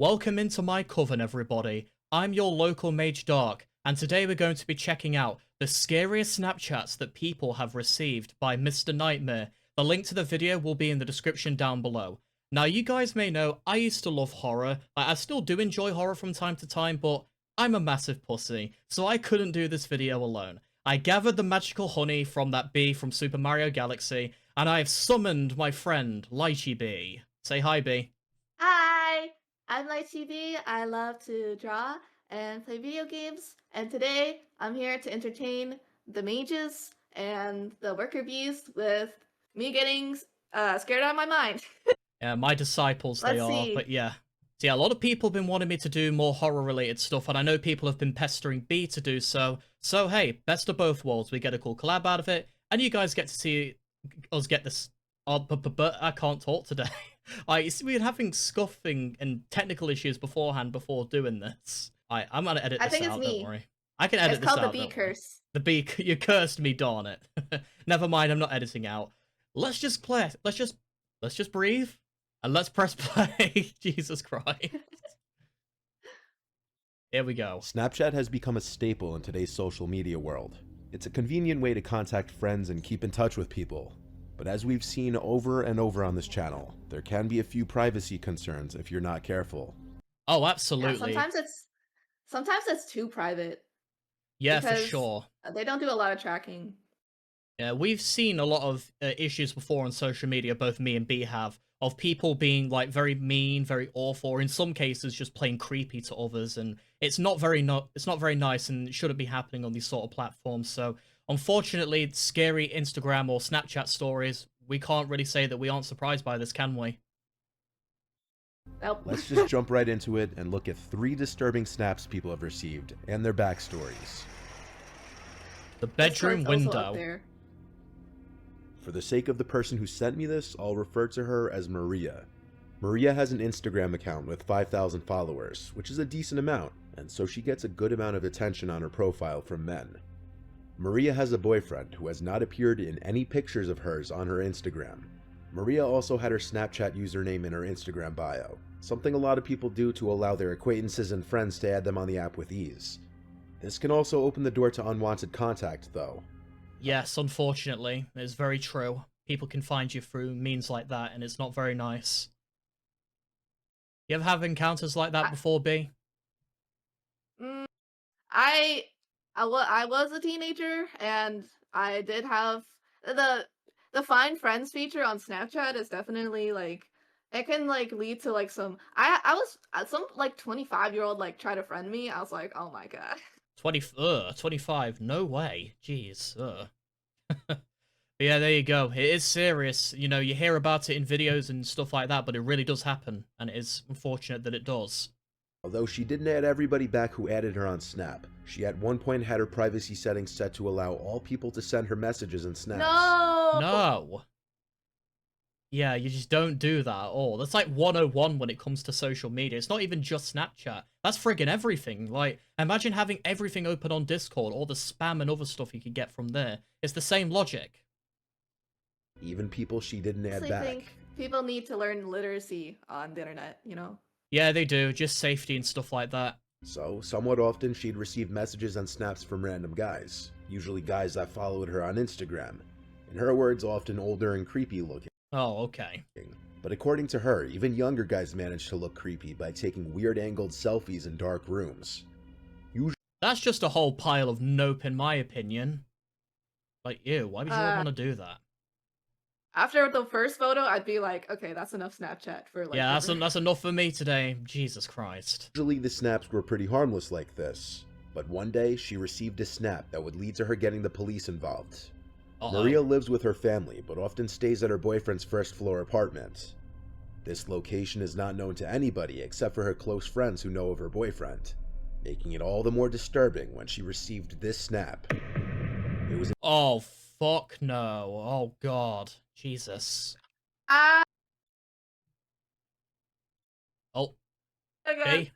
Welcome into my coven, everybody. I'm your local mage Dark, and today we're going to be checking out the scariest Snapchats that people have received by Mr. Nightmare. The link to the video will be in the description down below. Now, you guys may know I used to love horror. I still do enjoy horror from time to time, but I'm a massive pussy, so I couldn't do this video alone. I gathered the magical honey from that bee from Super Mario Galaxy, and I have summoned my friend, Lychibe. Say hi, bee. Hi, I'm Lychibe. I love to draw and play video games, and today I'm here to entertain the mages and the worker bees with me getting scared out of my mind. Yeah, my disciples they Let's are, see. but yeah. So yeah, a lot of people have been wanting me to do more horror-related stuff, and I know people have been pestering B to do so. So hey, best of both worlds. We get a cool collab out of it, and you guys get to see us get this... Oh, but I can't talk today. We were having scuffing and technical issues beforehand before doing this. I'm gonna edit I this think it's out, don't me. worry. I can edit It's this called the out, bee don't worry. curse. The bee... You cursed me, darn it. Never mind, I'm not editing out. Let's just play. Let's just breathe. And let's press play. Jesus Christ. Here we go. Snapchat has become a staple in today's social media world. It's a convenient way to contact friends and keep in touch with people. But as we've seen over and over on this channel, there can be a few privacy concerns if you're not careful. Oh, Yeah, absolutely. sometimes it's too private Yeah, for because sure. they don't do a lot of tracking. Yeah, we've seen a lot of issues before on social media, both me and B have, of people being like very mean, very awful, or in some cases just plain creepy to others, and it's not very nice, and it shouldn't be happening on these sort of platforms. So, unfortunately, scary Instagram or Snapchat stories, we can't really say that we aren't surprised by this, can we? Nope. Let's just jump right into it and look at 3 disturbing snaps people have received and their backstories. The bedroom Discord's also up window. there. For the sake of the person who sent me this, I'll refer to her as Maria. Maria has an Instagram account with 5,000 followers, which is a decent amount, and so she gets a good amount of attention on her profile from men. Maria has a boyfriend who has not appeared in any pictures of hers on her Instagram. Maria also had her Snapchat username in her Instagram bio, something a lot of people do to allow their acquaintances and friends to add them on the app with ease. This can also open the door to unwanted contact, though. Yes, unfortunately, it's very true. People can find you through means like that, and it's not very nice. You ever have encounters like that before, B? Mm, I was a teenager, and I did have the find friends feature on Snapchat is definitely like it can like lead to like some I was some like 25-year-old like try to friend me. I was like, oh my god. 25, no way. Jeez, But yeah, there you go. It is serious. You know, you hear about it in videos and stuff like that, but it really does happen, and it is unfortunate that it does. Although she didn't add everybody back who added her on Snap, she at one point had her privacy settings set to allow all people to send her messages and snaps. No. No. Yeah, you just don't do that at all. That's like 101 when it comes to social media. It's not even just Snapchat. That's friggin' everything. Like, imagine having everything open on Discord, all the spam and other stuff you could get from there. It's the same logic. Even people she didn't add I back. think people need to learn literacy on the internet, you know? Yeah, they do. Just safety and stuff like that. So, somewhat often she'd receive messages and snaps from random guys, usually guys that followed her on Instagram. In her words, often older and creepy looking. Oh, okay. But according to her, even younger guys manage to look creepy by taking weird angled selfies in dark rooms. That's just a whole pile of nope in my opinion. Like, ew, why would you want to do that? After the first photo, I'd be like, okay, that's enough Snapchat for like. Yeah, that's enough for me today. Jesus Christ. Usually the snaps were pretty harmless like this, but one day she received a snap that would lead to her getting the police involved. Maria lives with her family, but often stays at her boyfriend's first-floor apartment. This location is not known to anybody except for her close friends who know of her boyfriend, making it all the more disturbing when she received this snap. It was Oh, fuck no. Oh, God. Jesus. Ah. Oh. Okay. Hey.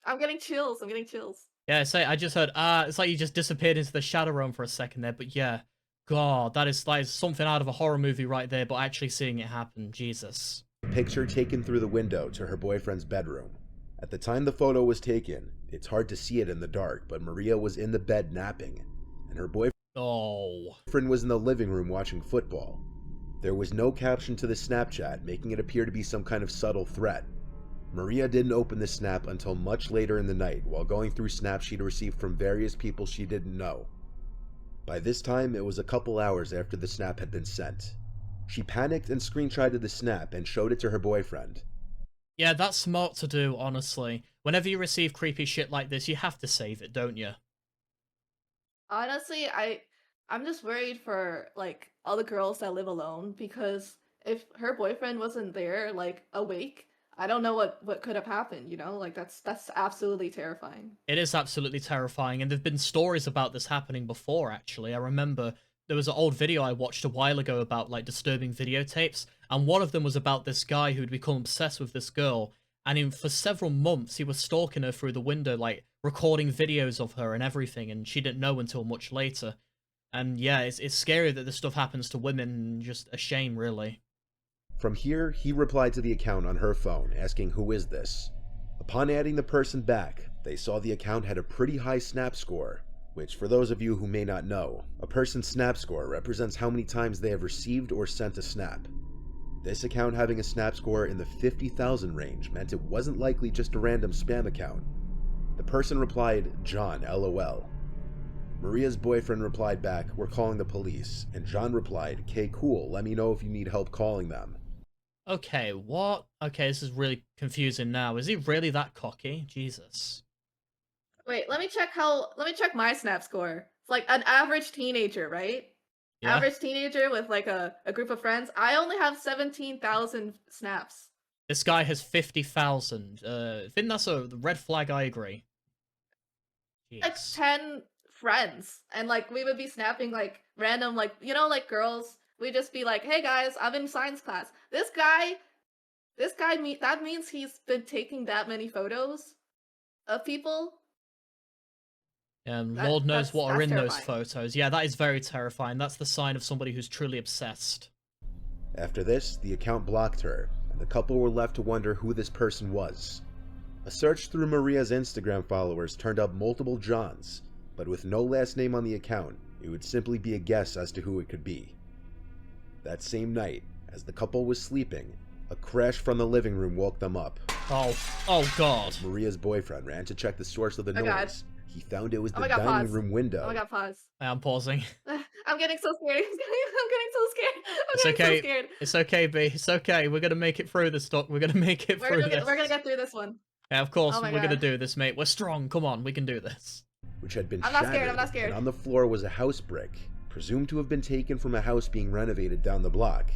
I'm getting chills. I'm getting chills. Yeah, I just heard, it's like you just disappeared into the shadow realm for a second there, but yeah. God, that is something out of a horror movie right there, but actually seeing it happen, Jesus. a picture taken through the window to her boyfriend's bedroom. At the time the photo was taken, it's hard to see it in the dark, but Maria was in the bed napping, and her boyfriend Oh. was in the living room watching football. There was no caption to the Snapchat, making it appear to be some kind of subtle threat. Maria didn't open the snap until much later in the night while going through snaps she'd received from various people she didn't know. By this time, it was a couple hours after the snap had been sent. She panicked and screenshotted the snap and showed it to her boyfriend. Yeah, that's smart to do, honestly. Whenever you receive creepy shit like this, you have to save it, don't you? Honestly, I'm just worried for like all the girls that live alone because if her boyfriend wasn't there, like awake, I don't know what could have happened, you know? Like that's absolutely terrifying. It is absolutely terrifying, and there've been stories about this happening before, actually. I remember there was an old video I watched a while ago about, like, disturbing videotapes, and one of them was about this guy who'd become obsessed with this girl, and for several months he was stalking her through the window, like, recording videos of her and everything, and she didn't know until much later. And yeah, it's scary that this stuff happens to women, just a shame, really. From here, he replied to the account on her phone, asking who is this. Upon adding the person back, they saw the account had a pretty high snap score, which for those of you who may not know, a person's snap score represents how many times they have received or sent a snap. This account having a snap score in the 50,000 range meant it wasn't likely just a random spam account. The person replied, John, LOL. Maria's boyfriend replied back, we're calling the police, and John replied, "K, cool, let me know if you need help calling them." Okay, what? Okay, this is really confusing now. Is he really that cocky? Jesus. Wait, let me check my snap score. It's like an average teenager, right? Yeah? Average teenager with like a group of friends. I only have 17,000 snaps. This guy has 50,000. I think that's a red flag, I agree. Like Jeez. 10 friends. And like we would be snapping like random, like, you know, like girls. We'd just be like, hey guys, I'm in science class. That means he's been taking that many photos of people. And That Lord knows that's what are that's in those terrifying. photos. Yeah, that is very terrifying. That's the sign of somebody who's truly obsessed. After this, the account blocked her, and the couple were left to wonder who this person was. A search through Maria's Instagram followers turned up multiple Johns, but with no last name on the account, it would simply be a guess as to who it could be. That same night, as the couple was sleeping, a crash from the living room woke them up. Oh god. Maria's boyfriend ran to check the source of the Oh noise. god. He found it was Oh the my god, dining pause. room window. Oh my god, pause. I'm pausing. I'm getting so scared. I'm getting so scared. I'm It's getting okay. so scared. It's okay, B. It's okay. We're gonna make it through this, Doc. We're gonna make it through this. We're gonna get through this one. Yeah, of course, Oh my we're gonna god. do this, mate. We're strong. Come on, we can do this. Which had been I'm not shattered, scared, I'm not scared. and on the floor was a house brick, presumed to have been taken from a house being renovated down the block.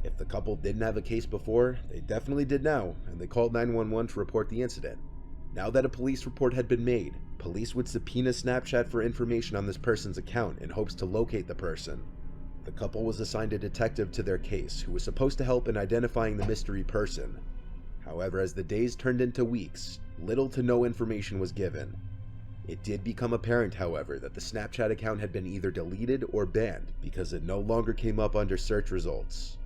If the couple didn't have a case before, they definitely did now, and they called 911 to report the incident. Now that a police report had been made, police would subpoena Snapchat for information on this person's account in hopes to locate the person. The couple was assigned a detective to their case who was supposed to help in identifying the mystery person. However, as the days turned into weeks, little to no information was given. It did become apparent, however, that the Snapchat account had been either deleted or banned because it no longer came up under search results.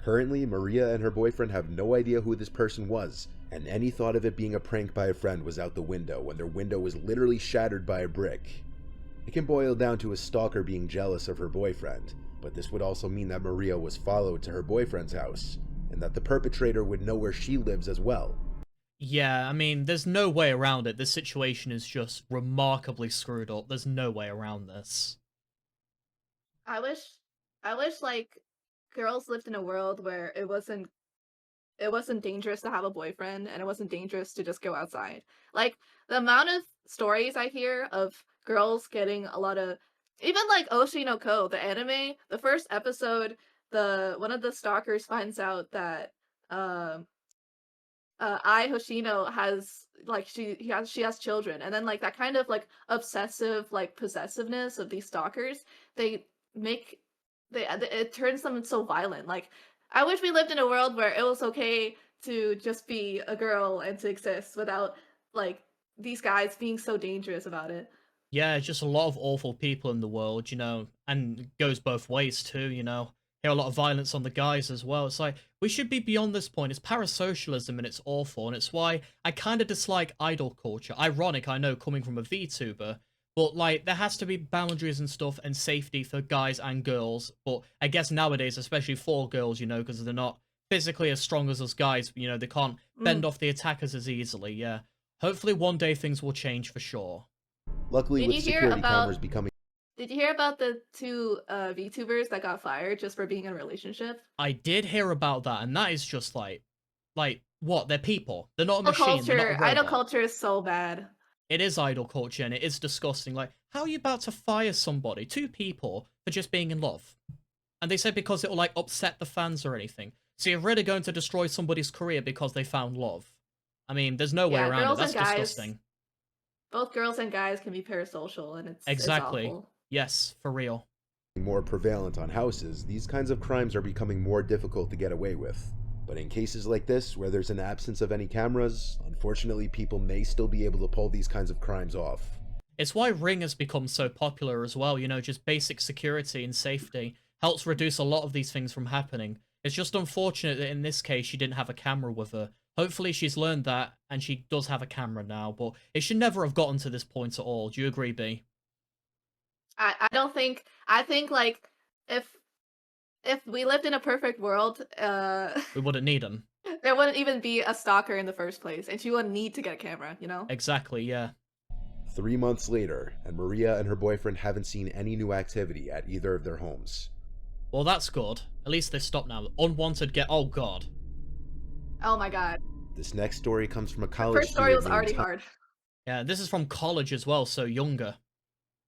Currently, Maria and her boyfriend have no idea who this person was, and any thought of it being a prank by a friend was out the window when their window was literally shattered by a brick. It can boil down to a stalker being jealous of her boyfriend, but this would also mean that Maria was followed to her boyfriend's house, and that the perpetrator would know where she lives as well. Yeah, I mean, there's no way around it. This situation is just remarkably screwed up. There's no way around this. I wish like girls lived in a world where it wasn't dangerous to have a boyfriend and it wasn't dangerous to just go outside. Like the amount of stories I hear of girls getting a lot of even like Oshi no Ko, the anime, the first episode, the one of the stalkers finds out that Ai Hoshino has like she has children, and then like that kind of like obsessive like possessiveness of these stalkers, they make it turns them so violent. Like I wish we lived in a world where it was okay to just be a girl and to exist without like these guys being so dangerous about it. Yeah, just a lot of awful people in the world, and it goes both ways too, hear a lot of violence on the guys as well. It's like, we should be beyond this point. It's parasocialism and it's awful, and it's why I kind of dislike idol culture. Ironic, I know, coming from a VTuber, but like, there has to be boundaries and stuff and safety for guys and girls. But I guess nowadays, especially for girls, you know, because they're not physically as strong as us guys, you know, they can't fend off the attackers as easily, yeah. Hopefully one day things will change for sure. Luckily, Did with you hear security about- cameras becoming... Did you hear about the 2 VTubers that got fired just for being in a relationship? I did hear about that, and that is just like what? They're people. They're not a Idol machine. They're not a culture, idol robot. culture is so bad. It is idol culture, and it is disgusting. Like, how are you about to fire somebody, 2 people, for just being in love? And they said because it will, like, upset the fans or anything. So you're really going to destroy somebody's career because they found love. I mean, there's no way Yeah, around it. girls That's and guys- disgusting. Both girls and guys can be parasocial, and it's Exactly. It's awful. Yes, for real. more prevalent on houses, these kinds of crimes are becoming more difficult to get away with. But in cases like this, where there's an absence of any cameras, unfortunately people may still be able to pull these kinds of crimes off. It's why Ring has become so popular as well, you know, just basic security and safety helps reduce a lot of these things from happening. It's just unfortunate that in this case she didn't have a camera with her. Hopefully she's learned that, and she does have a camera now, but it should never have gotten to this point at all. Do you agree, B? I don't think, I think like if we lived in a perfect world, We wouldn't need them. there wouldn't even be a stalker in the first place, and she wouldn't need to get a camera, you know? Exactly, yeah. 3 months later, and Maria and her boyfriend haven't seen any new activity at either of their homes. Well, that's good. At least they stopped now. Unwanted oh god. Oh my god. This next story comes from a The college first story was student already named hard. Yeah, this is from college as well, so younger.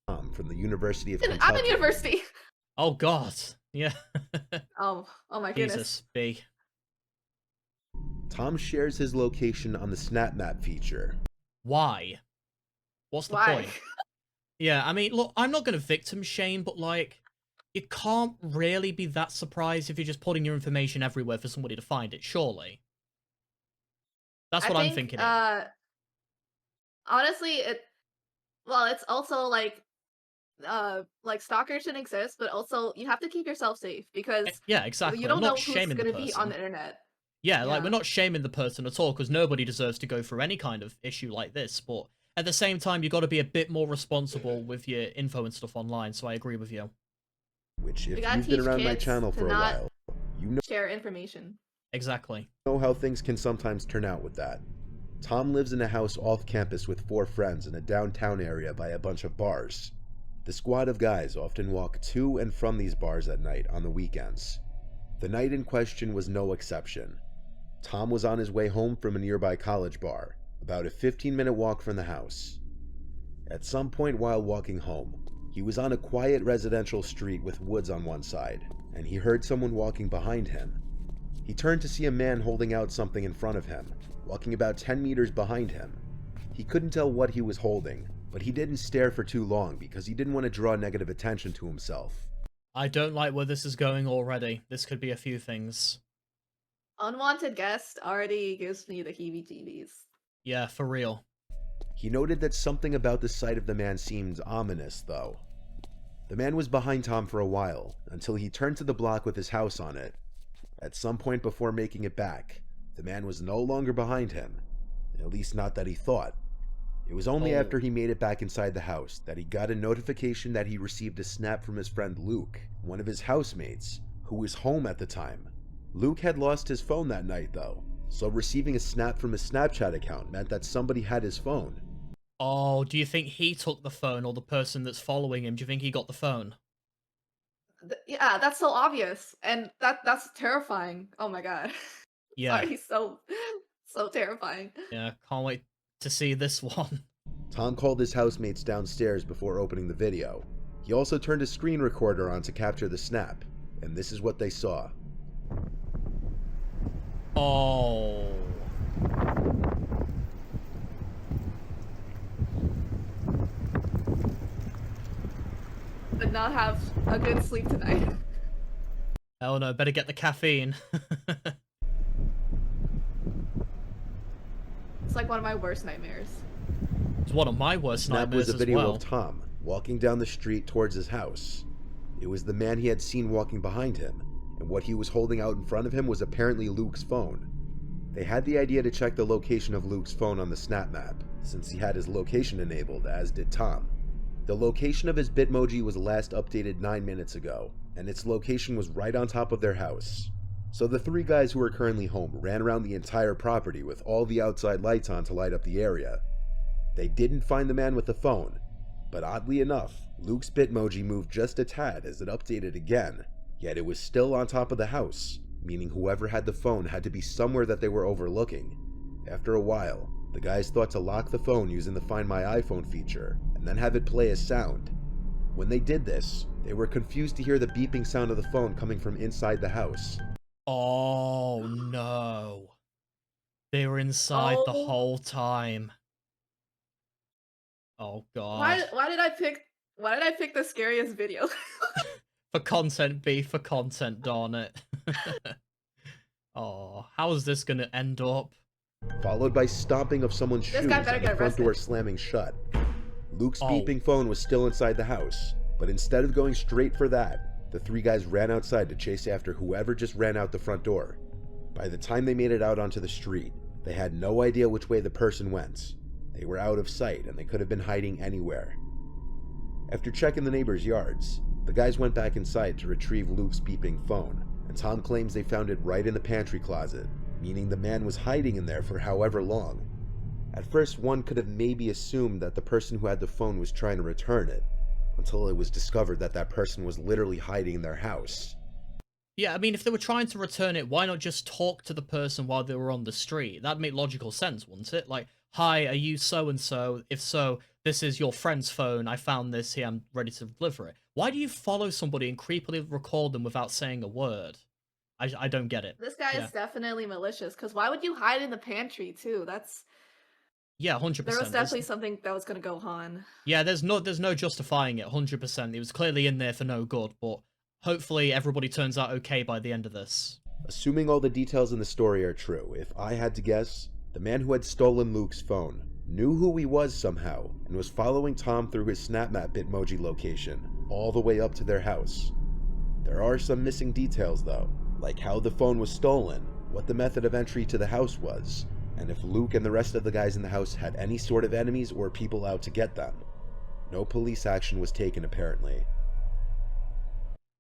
Tom from the University of I'm Kentucky. in university. Oh god. Yeah. Oh my goodness. Jesus, B. Tom shares his location on the Snap Map feature. Why? What's the Why? point? Yeah, I mean, look, I'm not going to victim shame, but, like, you can't really be that surprised if you're just putting your information everywhere for somebody to find it, surely. That's what I'm thinking. Honestly, it's also like stalkers shouldn't exist, but also you have to keep yourself safe because Yeah, exactly. you don't I'm know not who's shaming the gonna be on person. the internet. Yeah, like, Yeah. we're not shaming the person at all, because nobody deserves to go through any kind of issue like this, but at the same time, you got to be a bit more responsible with your info and stuff online, so I agree with you. Which, if We gotta you've been teach around my kids channel to for a not while, you Share information. Exactly. know how things can sometimes turn out with that. Tom lives in a house off campus with 4 friends in a downtown area by a bunch of bars. The squad of guys often walk to and from these bars at night on the weekends. The night in question was no exception. Tom was on his way home from a nearby college bar, about a 15-minute walk from the house. At some point while walking home, he was on a quiet residential street with woods on one side, and he heard someone walking behind him. He turned to see a man holding out something in front of him, walking about 10 meters behind him. He couldn't tell what he was holding, but he didn't stare for too long because he didn't want to draw negative attention to himself. I don't like where this is going already. This could be a few things. Unwanted guest already gives me the heebie-jeebies. Yeah, for real. He noted that something about the sight of the man seemed ominous, though. The man was behind Tom for a while, until he turned to the block with his house on it. At some point before making it back, the man was no longer behind him. At least not that he thought. It was only Oh. after he made it back inside the house that he got a notification that he received a snap from his friend Luke, one of his housemates, who was home at the time. Luke had lost his phone that night though, so receiving a snap from his Snapchat account meant that somebody had his phone. Oh, do you think he took the phone, or the person that's following him? Do you think he got the phone? Yeah, that's so obvious, and that's terrifying. Oh my god. Yeah. Sorry, so terrifying. Yeah, can't wait to see this one. Tom called his housemates downstairs before opening the video. He also turned a screen recorder on to capture the snap, and this is what they saw. Oh. Did not have a good sleep tonight. Oh no, better get the caffeine. It's like one of my worst nightmares. It's one of my worst Snap nightmares was a as video well. of Tom walking down the street towards his house. It was the man he had seen walking behind him, and what he was holding out in front of him was apparently Luke's phone. They had the idea to check the location of Luke's phone on the snap map, since he had his location enabled, as did Tom. The location of his Bitmoji was last updated 9 minutes ago, and its location was right on top of their house. So the 3 guys who were currently home ran around the entire property with all the outside lights on to light up the area. They didn't find the man with the phone, but oddly enough, Luke's Bitmoji moved just a tad as it updated again, yet it was still on top of the house, meaning whoever had the phone had to be somewhere that they were overlooking. After a while, the guys thought to lock the phone using the Find My iPhone feature, and then have it play as sound. When they did this, they were confused to hear the beeping sound of the phone coming from inside the house. Oh no. They were inside the whole time. Oh god. Why did I pick the scariest video? For content, B, for content, darn it. Oh, how is this gonna end up? Followed by stomping of someone's shoes and the front door slamming shut. Luke's beeping phone was still inside the house, but instead of going straight for that, the 3 guys ran outside to chase after whoever just ran out the front door. By the time they made it out onto the street, they had no idea which way the person went. They were out of sight and they could have been hiding anywhere. After checking the neighbors' yards, the guys went back inside to retrieve Luke's beeping phone, and Tom claims they found it right in the pantry closet, meaning the man was hiding in there for however long. At first, one could have maybe assumed that the person who had the phone was trying to return it, until it was discovered that that person was literally hiding in their house. Yeah, I mean, if they were trying to return it, why not just talk to the person while they were on the street? That'd make logical sense, wouldn't it? Like, hi, are you so-and-so? If so, this is your friend's phone. I found this here. I'm ready to deliver it. Why do you follow somebody and creepily record them without saying a word? I don't get it. This guy is definitely malicious, because why would you hide in the pantry, too? Yeah, 100%. There was definitely something that was going to go on. Yeah, there's no justifying it, 100%. It was clearly in there for no good, but hopefully everybody turns out okay by the end of this. Assuming all the details in the story are true, if I had to guess, the man who had stolen Luke's phone knew who he was somehow, and was following Tom through his SnapMap Bitmoji location, all the way up to their house. There are some missing details though, like how the phone was stolen, what the method of entry to the house was, and if Luke and the rest of the guys in the house had any sort of enemies or people out to get them. No police action was taken apparently.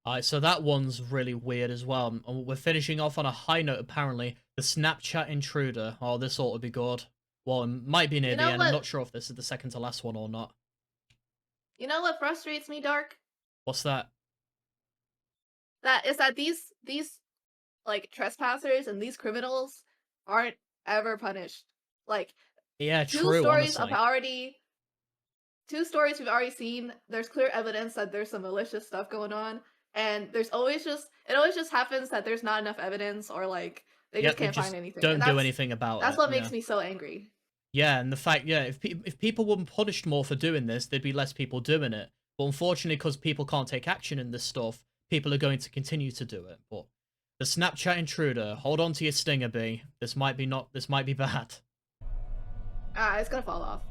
Alright, so that one's really weird as well. And we're finishing off on a high note apparently. The Snapchat intruder. Oh, this ought to be good. Well, it might be near the end. I'm not sure if this is the second to last one or not. You know what frustrates me, Dark? What's that? That these like trespassers and these criminals aren't ever punished. Like, yeah, two true. stories Honestly. Two stories we've already seen. There's clear evidence that there's some malicious stuff going on, and it always just happens that there's not enough evidence, or like they just can't find anything. Don't do anything about it. That's what makes me so angry. Yeah, and the fact, if people weren't punished more for doing this, there'd be less people doing it. But unfortunately, because people can't take action in this stuff, people are going to continue to do it. But the Snapchat intruder, hold on to your stinger, B. This might be bad. It's gonna fall off.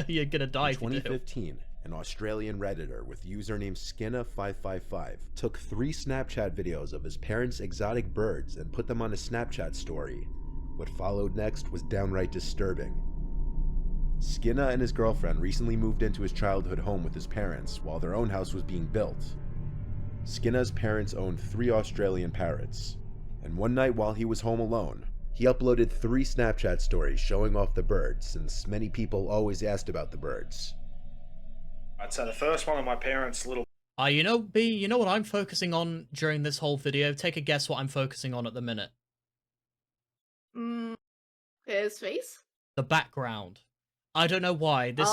You're gonna die. In 2015, an Australian Redditor with username Skinna555 took 3 Snapchat videos of his parents' exotic birds and put them on a Snapchat story. What followed next was downright disturbing. Skinna and his girlfriend recently moved into his childhood home with his parents while their own house was being built. Skinna's parents owned 3 Australian parrots, and one night while he was home alone, he uploaded 3 Snapchat stories showing off the birds, since many people always asked about the birds. I'd say the first one of my parents' little... you know, B, you know what I'm focusing on during this whole video? Take a guess what I'm focusing on at the minute. His face? The background. I don't know why. This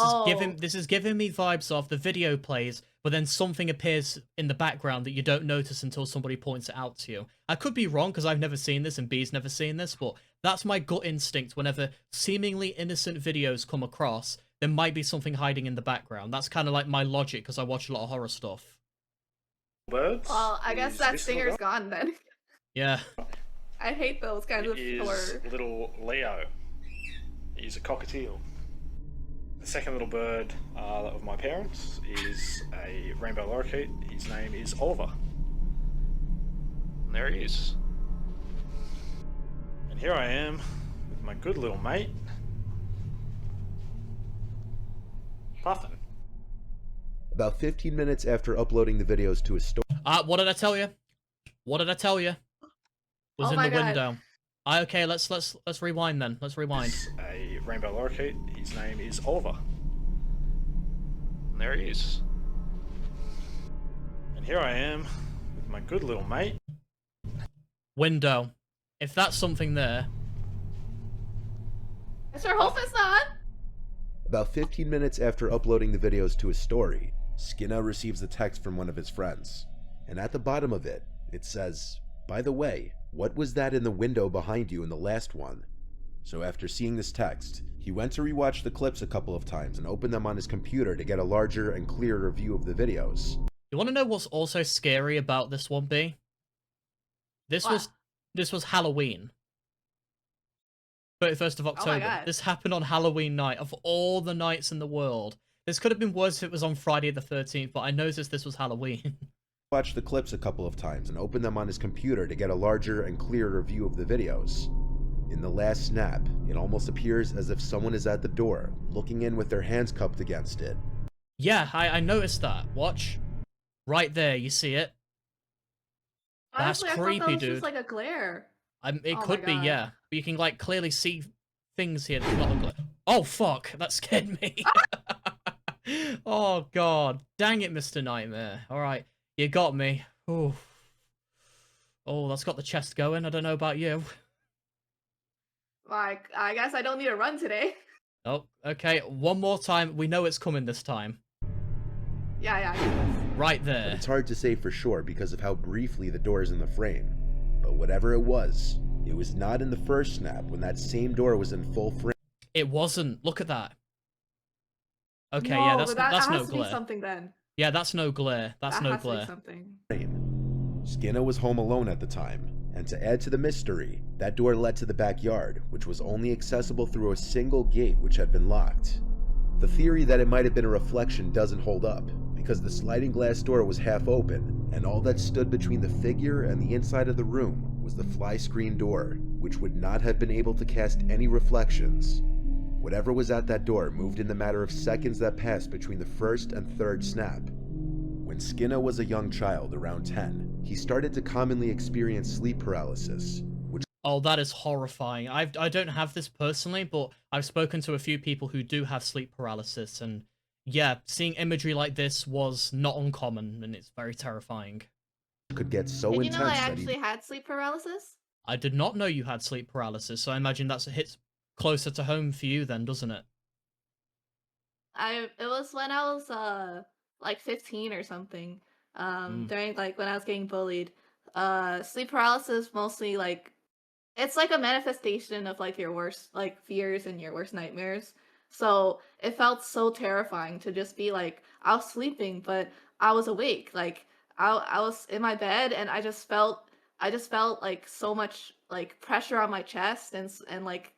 is giving me vibes of the video plays, but then something appears in the background that you don't notice until somebody points it out to you. I could be wrong because I've never seen this and B's never seen this, but that's my gut instinct whenever seemingly innocent videos come across. There might be something hiding in the background. That's kind of like my logic because I watch a lot of horror stuff. Birds. Well, I guess that stinger's gone then. Yeah. I hate those kinds of horror. Little Leo. He's a cockatiel. The second little bird of my parents is a rainbow lorikeet. His name is Oliver. there he is. And here I am with my good little mate. Puffin. About 15 minutes after uploading the videos to his store. What did I tell you? What did I tell you? Was Oh in my the God. window. Okay, let's rewind then. Let's rewind. It's a rainbow lorikeet. His name is Oliver. And there he is. And here I am with my good little mate. Window. If that's something there. I sure hope it's not. About 15 minutes after uploading the videos to his story, Skinna receives a text from one of his friends. And at the bottom of it, it says, "By the way, what was that in the window behind you in the last one?" So after seeing this text, he went to rewatch the clips a couple of times and opened them on his computer to get a larger and clearer view of the videos. You want to know what's also scary about this one, B? This was Halloween. 31st of October. God. This happened on Halloween night of all the nights in the world. This could have been worse if it was on Friday the 13th, but I noticed this was Halloween. Watched the clips a couple of times and opened them on his computer to get a larger and clearer view of the videos. In the last snap, it almost appears as if someone is at the door, looking in with their hands cupped against it. Yeah, I noticed that. Watch. Right there, you see it? That's Honestly, I creepy, thought that was dude. just like a glare. It Oh my could be, God. yeah. But you can, like, clearly see things here that do not look like... Oh, fuck! That scared me! Oh, God. Dang it, Mr. Nightmare. Alright, you got me. Ooh. Oh, that's got the chest going. I don't know about you. Like, I guess I don't need to run today. Oh, okay. One more time. We know it's coming this time. Yeah, I get this. Right But there. it's hard to say for sure because of how briefly the door is in the frame. But whatever it was not in the first snap when that same door was in full frame. It wasn't. Look at that. Okay, No, yeah, but that that's has no to be glare. something then. Yeah, that's no glare. That's That no has to be glare. something. Skinna was home alone at the time, and to add to the mystery, that door led to the backyard, which was only accessible through a single gate which had been locked. The theory that it might have been a reflection doesn't hold up, because the sliding glass door was half open, and all that stood between the figure and the inside of the room was the fly screen door, which would not have been able to cast any reflections. Whatever was at that door moved in the matter of seconds that passed between the first and third snap. When Skinna was a young child, around 10, he started to commonly experience sleep paralysis, which Oh, that is horrifying. I don't have this personally, but I've spoken to a few people who do have sleep paralysis, and yeah, seeing imagery like this was not uncommon, and it's very terrifying. could get so Did you intense know I that actually had sleep paralysis? I did not know you had sleep paralysis, so I imagine that's hits closer to home for you then, doesn't it? It was when I was like 15 or something. During like when I was getting bullied. Sleep paralysis mostly like it's like a manifestation of like your worst like fears and your worst nightmares. So it felt so terrifying to just be like I was sleeping but I was awake. Like I was in my bed and I just felt like so much like pressure on my chest and like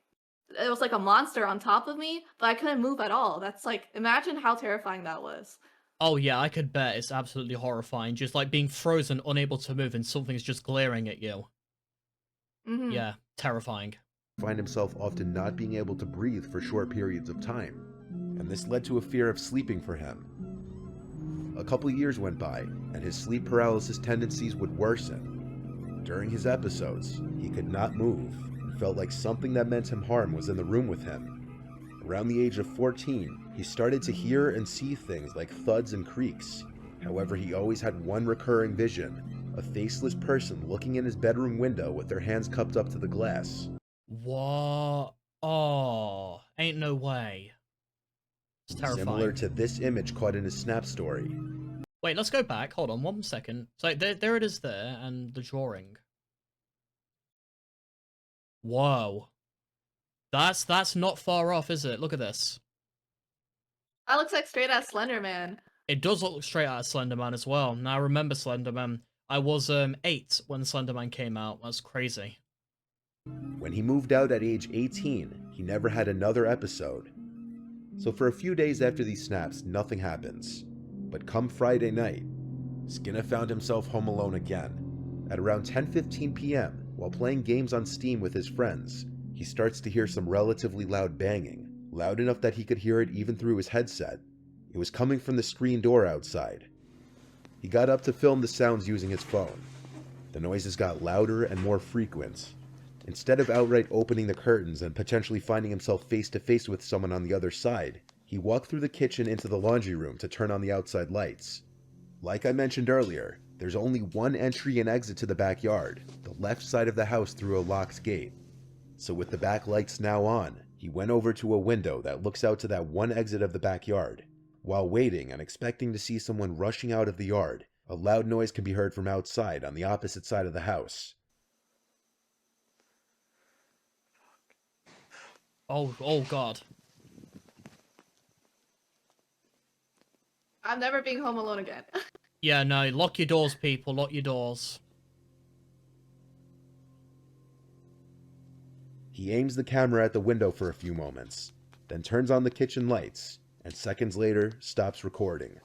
it was like a monster on top of me, but I couldn't move at all. That's like imagine how terrifying that was. Oh yeah, I could bet it's absolutely horrifying, just like being frozen, unable to move, and something's just glaring at you. Mhm. Yeah, terrifying. find himself often not being able to breathe for short periods of time, and this led to a fear of sleeping for him. A couple years went by, and his sleep paralysis tendencies would worsen. During his episodes, he could not move, and felt like something that meant him harm was in the room with him. Around the age of 14, he started to hear and see things like thuds and creaks. However, he always had one recurring vision, a faceless person looking in his bedroom window with their hands cupped up to the glass. What? Oh, ain't no way. It's terrifying. Similar to this image caught in his Snap story. Wait, let's go back. Hold on 1 second. So there it is there, and the drawing. Whoa. That's not far off, is it? Look at this. That looks like straight out Slender Man. It does look straight out of Slenderman as well. Now, I remember Slenderman. I was 8 when Slenderman came out. That's crazy. When he moved out at age 18, he never had another episode. So for a few days after these snaps, nothing happens. But come Friday night, Skinna found himself home alone again, At around 10:15 p.m., while playing games on Steam with his friends, he starts to hear some relatively loud banging, loud enough that he could hear it even through his headset. It was coming from the screen door outside. He got up to film the sounds using his phone. The noises got louder and more frequent. Instead of outright opening the curtains and potentially finding himself face to face with someone on the other side, he walked through the kitchen into the laundry room to turn on the outside lights. Like I mentioned earlier, there's only one entry and exit to the backyard, the left side of the house through a locked gate. So with the back lights now on, he went over to a window that looks out to that one exit of the backyard. While waiting and expecting to see someone rushing out of the yard, a loud noise can be heard from outside on the opposite side of the house. Oh God. I'm never being home alone again. Yeah, no, lock your doors, people, lock your doors. He aims the camera at the window for a few moments, then turns on the kitchen lights, and seconds later stops recording.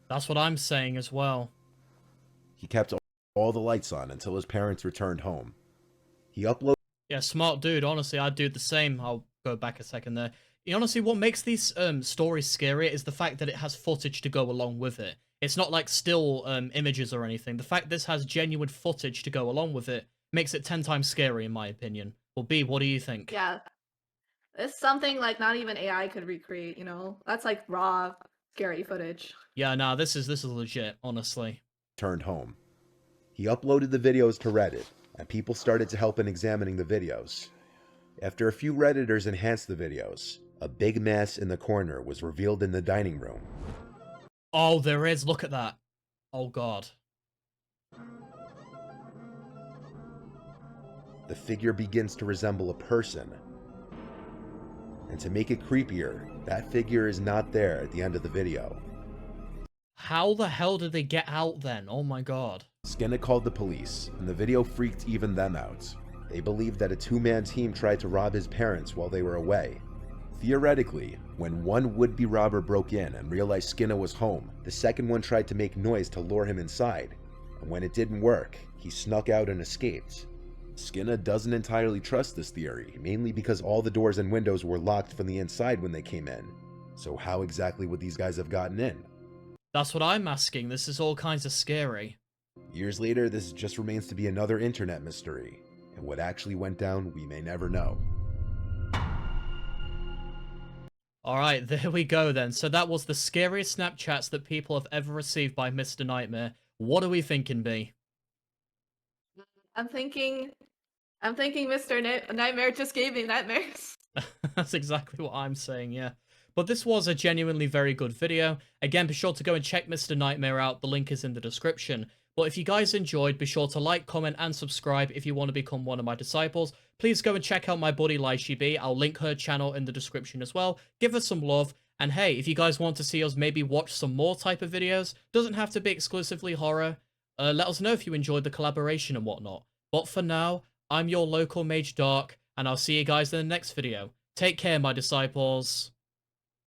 That's what I'm saying as well. He kept all the lights on until his parents returned home. He uploaded. Yeah, smart dude. Honestly, I'd do the same. I'll go back a second there. Honestly, what makes these stories scarier is the fact that it has footage to go along with it. It's not like still images or anything. The fact this has genuine footage to go along with it makes it 10 times scary, in my opinion. Well, B, what do you think? Yeah. It's something like not even AI could recreate, That's like raw, scary footage. Yeah, nah, this is legit, honestly. Returned home. He uploaded the videos to Reddit, and people started to help in examining the videos. After a few Redditors enhanced the videos, a big mess in the corner was revealed in the dining room. Oh, there is. Look at that. Oh, God. The figure begins to resemble a person. And to make it creepier, that figure is not there at the end of the video. How the hell did they get out then? Oh my God. Skinner called the police, and the video freaked even them out. They believed that a two-man team tried to rob his parents while they were away. Theoretically, when one would-be robber broke in and realized Skinner was home, the second one tried to make noise to lure him inside. And when it didn't work, he snuck out and escaped. Skinner doesn't entirely trust this theory, mainly because all the doors and windows were locked from the inside when they came in. So how exactly would these guys have gotten in? That's what I'm asking. This is all kinds of scary. Years later, this just remains to be another internet mystery, and what actually went down, we may never know. Alright, there we go then. So that was the scariest Snapchats that people have ever received by Mr. Nightmare. What are we thinking, B? I'm thinking Mr. Nightmare just gave me nightmares. That's exactly what I'm saying, yeah. But this was a genuinely very good video. Again, be sure to go and check Mr. Nightmare out. The link is in the description. But if you guys enjoyed, be sure to like, comment, and subscribe if you want to become one of my disciples. Please go and check out my buddy Lychibe. I'll link her channel in the description as well. Give her some love. And hey, if you guys want to see us maybe watch some more type of videos, doesn't have to be exclusively horror, let us know if you enjoyed the collaboration and whatnot. But for now, I'm your local Mage Dark, and I'll see you guys in the next video. Take care, my disciples.